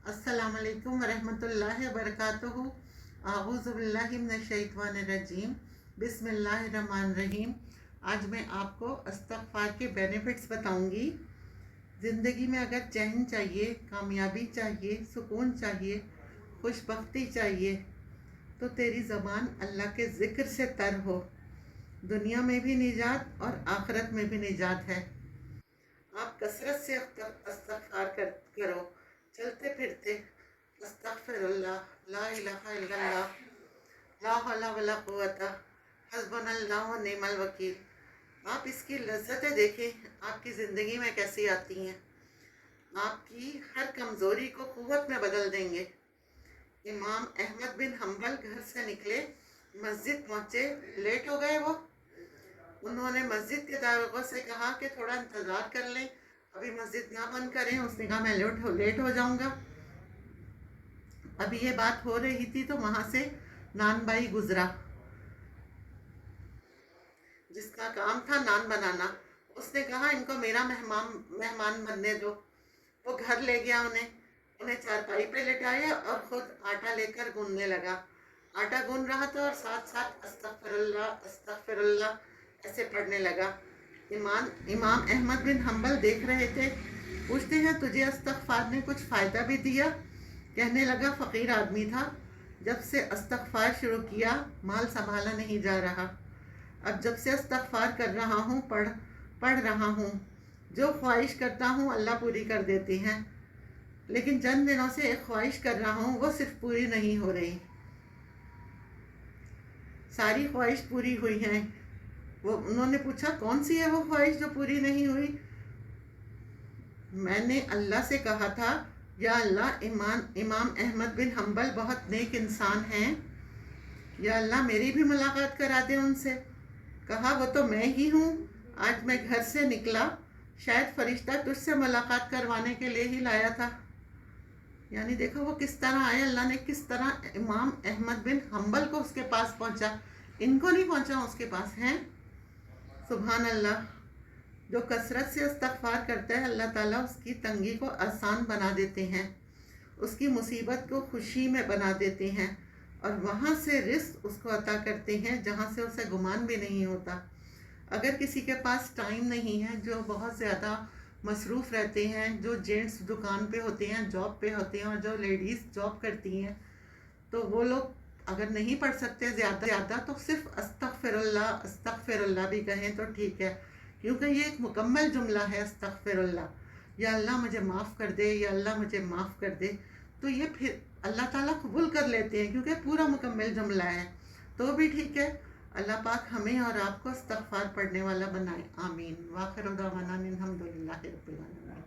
अस्सलाम वालेकुम वरहमतुल्लाहि वबरकातुहू। आऊज़ु बिल्लाहि मिनश्शैतानिर्रजीम। बिस्मिल्लाहिर्रहमानिर्रहीम। आज मैं आपको इस्तग़फ़ार के बेनिफिट्स बताऊंगी। ज़िंदगी में अगर चैन चाहिए, कामयाबी चाहिए, सुकून चाहिए, खुशबख्ती चाहिए, तो तेरी ज़बान अल्लाह के ज़िक्र से तर हो। दुनिया में भी निजात और आखिरत में भी निजात है। आप कसरत से इस्तग़फ़ार करो, चलते फिरते अस्तग़फ़िरुल्लाह, ला इलाहा इल्लल्लाह, ला हौला वला कुव्वता, हस्बुनल्लाह व निअमल वकील। आप इसकी लज्जतें देखें, आपकी ज़िंदगी में कैसी आती हैं। आपकी हर कमज़ोरी को क़ुव्वत में बदल देंगे। इमाम अहमद बिन हम्बल घर से निकले, मस्जिद पहुँचे, लेट हो गए वो। उन्होंने मस्जिद के दारोगा से कहा कि थोड़ा इंतज़ार कर लें, अभी मस्जिद ना बंद करें। उसने कहा मैं लेट हो जाऊंगा। अभी ये बात हो रही थी तो वहाँ से नान भाई गुजरा, जिसका काम था नान बनाना। उसने कहा इनको मेरा मेहमान बनने दो। वो घर ले गया उन्हें चारपाई पे लेटाया और खुद आटा लेकर गूंदने लगा। आटा गूंद रहा था और साथ साथ अस्तगफिरुल्लाह अस्तगफिरुल्लाह ऐसे पढ़ने लगा। इमाम अहमद बिन हम्बल देख रहे थे। पूछते हैं तुझे इस्तगफार ने कुछ फ़ायदा भी दिया? कहने लगा फ़कीर आदमी था, जब से इस्तगफार शुरू किया माल संभाला नहीं जा रहा। अब जब से इस्तगफार कर रहा हूँ, पढ़ रहा हूँ, जो ख्वाहिश करता हूँ अल्लाह पूरी कर देते हैं। लेकिन चंद दिनों से एक ख्वाहिश कर रहा हूँ, वो सिर्फ पूरी नहीं हो रही, सारी ख्वाहिश पूरी हुई हैं। उन्होंने पूछा कौन सी है वो ख्वाहिश जो पूरी नहीं हुई? मैंने अल्लाह से कहा था, या अल्लाह इमाम अहमद बिन हम्बल बहुत नेक इंसान हैं, या अल्लाह मेरी भी मुलाकात करा दे उनसे। कहा वो तो मैं ही हूँ। आज मैं घर से निकला, शायद फरिश्ता तुझसे मुलाकात करवाने के लिए ही लाया था। यानी देखो वो किस तरह आए, अल्लाह ने किस तरह इमाम अहमद बिन हम्बल को उसके पास पहुँचा, इनको नहीं पहुँचा उसके पास। हैं सुभान अल्लाह। जो कसरत से इस्तग़फ़ार करता है अल्लाह ताला उसकी तंगी को आसान बना देते हैं, उसकी मुसीबत को खुशी में बना देते हैं, और वहाँ से रिस्क उसको अता करते हैं जहाँ से उसे गुमान भी नहीं होता। अगर किसी के पास टाइम नहीं है, जो बहुत ज़्यादा मसरूफ़ रहते हैं, जो जेंट्स दुकान पे होते हैं, जॉब पे होते हैं, और जो लेडीज़ जॉब करती हैं, तो वो लोग अगर नहीं पढ़ सकते ज़्यादा तो सिर्फ अस्तगफिरुल्लाह भी कहें तो ठीक है, क्योंकि ये एक मुकम्मल जुमला है अस्तगफिरुल्लाह। या अल्लाह मुझे माफ़ कर दे, या अल्लाह मुझे माफ़ कर दे, तो ये फिर अल्लाह ताला कबूल कर लेते हैं क्योंकि पूरा मुकम्मल जुमला है। तो भी ठीक है। अल्लाह पाक हमें और आपको इस्तग़फ़ार पढ़ने वाला बनाए, आमीन। वाखिर दावाना अनिल हम्दुलिल्लाहि रब्बिल आलमीन।